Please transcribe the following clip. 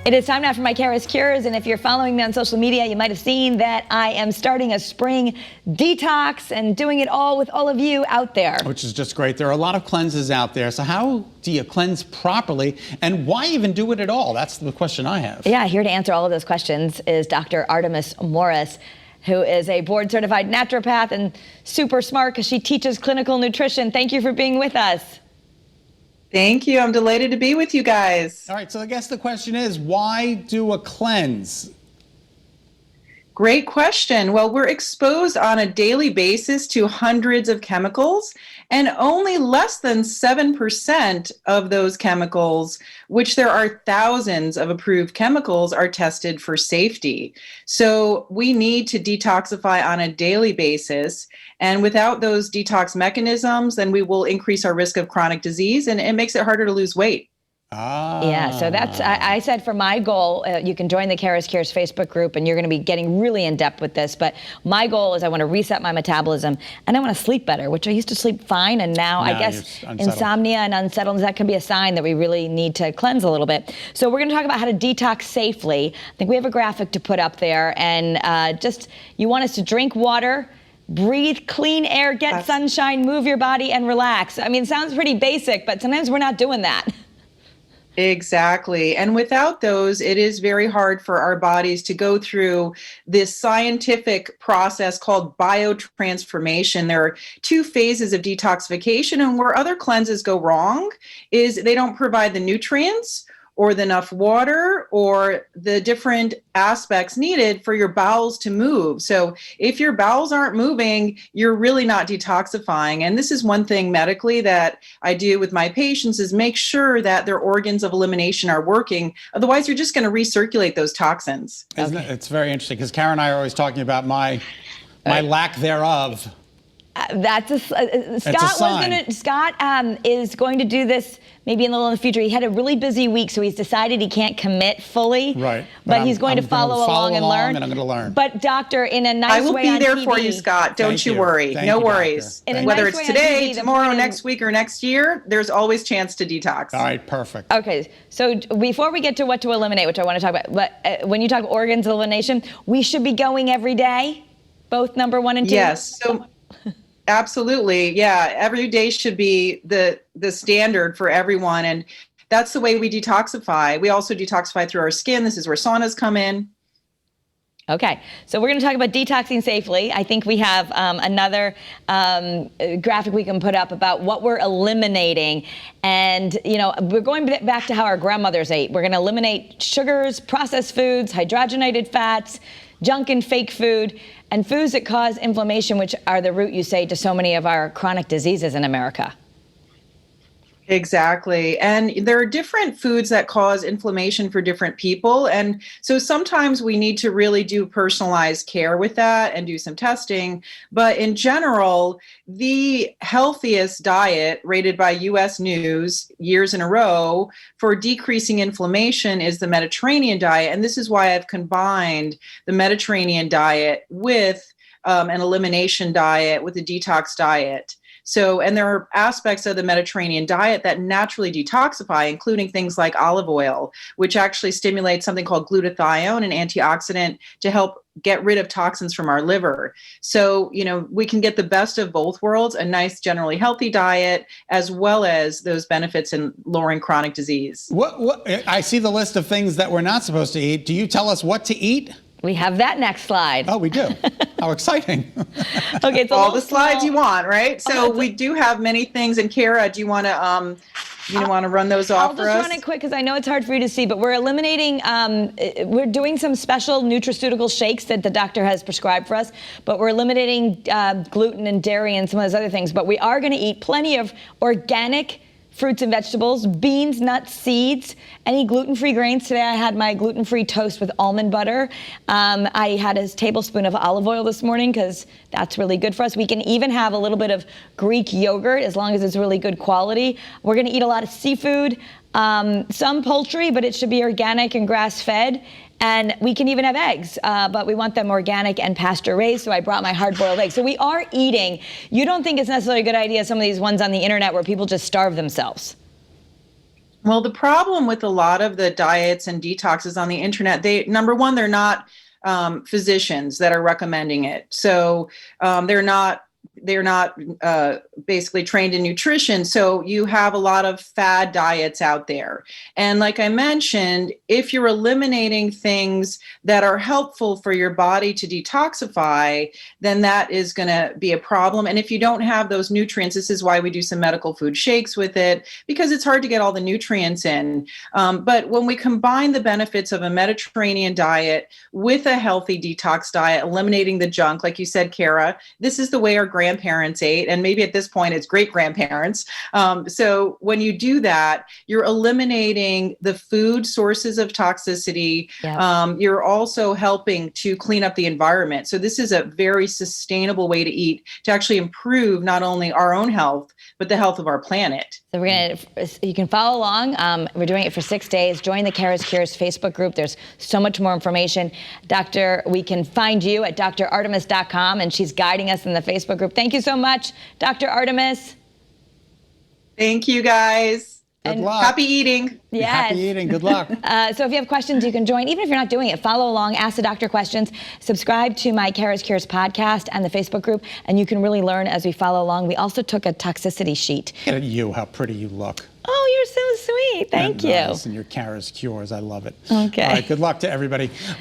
It is time now for my Kara's Cures, and if you're following me on social media, you might have seen that I am starting a spring detox and doing it all with all of you out there. Which is just great. There are a lot of cleanses out there. So how do you cleanse properly, and why even do it at all? That's the question I have. Yeah, here to answer all of those questions is Dr. Artemis Morris, who is a board-certified naturopath and super smart because she teaches clinical nutrition. Thank you for being with us. Thank you. I'm delighted to be with you guys. All right, so I guess the question is, why do a cleanse? Great question. Well, we're exposed on a daily basis to hundreds of chemicals, and only less than 7% of those chemicals, which there are thousands of approved chemicals, are tested for safety. So we need to detoxify on a daily basis. And without those detox mechanisms, then we will increase our risk of chronic disease, and it makes it harder to lose weight. Yeah, so that's, I said for my goal, you can join the Kara's Cures Facebook group and you're going to be getting really in depth with this, but my goal is I want to reset my metabolism and I want to sleep better, which I used to sleep fine, and now I guess insomnia and unsettledness, that can be a sign that we really need to cleanse a little bit. So we're going to talk about how to detox safely. I think we have a graphic to put up there, and just, you want us to drink water, breathe clean air, get sunshine, move your body, and relax. I mean, it sounds pretty basic, but sometimes we're not doing that. Exactly. And without those, it is very hard for our bodies to go through this scientific process called biotransformation. There are two phases of detoxification, and where other cleanses go wrong is they don't provide the nutrients or enough water or the different aspects needed for your bowels to move. So if your bowels aren't moving, you're really not detoxifying. And this is one thing medically that I do with my patients, is make sure that their organs of elimination are working. Otherwise, you're just going to recirculate those toxins. Isn't it? It's very interesting, because Kara and I are always talking about my lack thereof. That's Scott is going to do this maybe in the future. He had a really busy week, so he's decided he can't commit fully. Right. But he's going to follow along and learn. And I'm going to learn. But doctor, in a nice way, I will be there for you, Scott. Don't you worry. No worries. Whether it's today, tomorrow, next week, or next year, there's always chance to detox. All right, perfect. Okay, so before we get to what to eliminate, which I want to talk about, but when you talk organs elimination, we should be going every day, both number 1 and 2? Yes. So. Absolutely. Yeah. Every day should be the standard for everyone. And that's the way we detoxify. We also detoxify through our skin. This is where saunas come in. Okay, so we're going to talk about detoxing safely. I think we have another graphic we can put up about what we're eliminating. And, you know, we're going back to how our grandmothers ate. We're going to eliminate sugars, processed foods, hydrogenated fats, junk and fake food, and foods that cause inflammation, which are the root, you say, to so many of our chronic diseases in America. Exactly. And there are different foods that cause inflammation for different people. And so sometimes we need to really do personalized care with that and do some testing. But in general, the healthiest diet rated by US News years in a row for decreasing inflammation is the Mediterranean diet. And this is why I've combined the Mediterranean diet with an elimination diet, with a detox diet. So, and there are aspects of the Mediterranean diet that naturally detoxify, including things like olive oil, which actually stimulates something called glutathione, an antioxidant, to help get rid of toxins from our liver. So, you know, we can get the best of both worlds, a nice, generally healthy diet, as well as those benefits in lowering chronic disease. What I see the list of things that we're not supposed to eat. Do you tell us what to eat? We have that next slide. Oh, we do. How exciting. Okay, it's all the slides you want, right? So we do have many things. And Kara, do you want to run those off for us? I'll just run it quick because I know it's hard for you to see, but we're eliminating, we're doing some special nutraceutical shakes that the doctor has prescribed for us, but we're eliminating gluten and dairy and some of those other things. But we are going to eat plenty of organic fruits and vegetables, beans, nuts, seeds, any gluten-free grains. Today I had my gluten-free toast with almond butter. I had a tablespoon of olive oil this morning because that's really good for us. We can even have a little bit of Greek yogurt as long as it's really good quality. We're going to eat a lot of seafood, some poultry, but it should be organic and grass-fed. And we can even have eggs, but we want them organic and pasture-raised, so I brought my hard-boiled eggs. So we are eating. You don't think it's necessarily a good idea, some of these ones on the internet where people just starve themselves? Well, the problem with a lot of the diets and detoxes on the internet, number one, they're not physicians that are recommending it. So they're not basically trained in nutrition. So you have a lot of fad diets out there. And like I mentioned, if you're eliminating things that are helpful for your body to detoxify, then that is going to be a problem. And if you don't have those nutrients, this is why we do some medical food shakes with it, because it's hard to get all the nutrients in. But when we combine the benefits of a Mediterranean diet with a healthy detox diet, eliminating the junk, like you said, Kara, this is the way our grandparents ate, and maybe at this point it's great grandparents. So when you do that, you're eliminating the food sources of toxicity. Yep. You're also helping to clean up the environment. So this is a very sustainable way to eat to actually improve not only our own health, but the health of our planet. So you can follow along. We're doing it for 6 days. Join the Kara's Cures Facebook group. There's so much more information. Doctor, we can find you at drartemis.com, and she's guiding us in the Facebook group. Thank you so much, Dr. Artemis. Thank you, guys. Good luck. Happy eating. Yes. Happy eating. Good luck. So if you have questions, you can join. Even if you're not doing it, follow along, ask the doctor questions, subscribe to my Kara's Cures podcast and the Facebook group, and you can really learn as we follow along. We also took a toxicity sheet. Look at you, how pretty you look. Oh, you're so sweet. Thank you. Nice. And your Kara's Cures. I love it. Okay. All right. Good luck to everybody. All right.